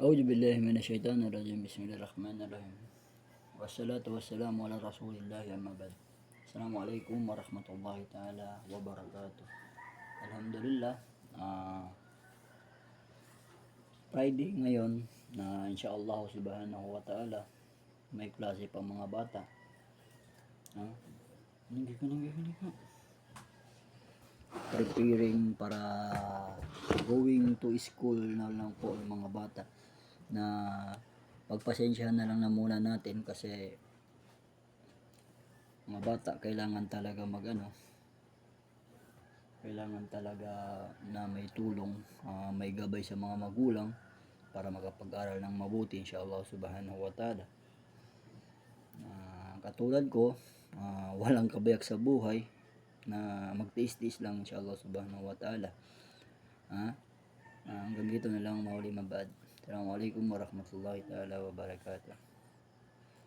A'udzu billahi minasyaitonir rajim. Bismillahirrahmanirrahim. Wassalatu wassalamu ala Rasulillah amma ba'd. Assalamualaikum warahmatullahi taala wabarakatuh. Alhamdulillah, Friday ngayon na insyaallah subhanahu wa taala may klase pa mga bata. Hindi ko preparing para going to school na lang po ang mga bata, na pagpasensyahan na lang na muna natin kasi mga bata kailangan talaga kailangan talaga na may tulong, may gabay sa mga magulang para makapag-aral ng mabuti insyaallah subhanahu wa ta'ala. Katulad ko, walang kabayak sa buhay, na magtiis-tiis lang insyaallah subhanahu wa ta'ala. Hanggang dito na lang, mauli mabad. Assalamualaikum warahmatullahi ta'ala wabarakatuh.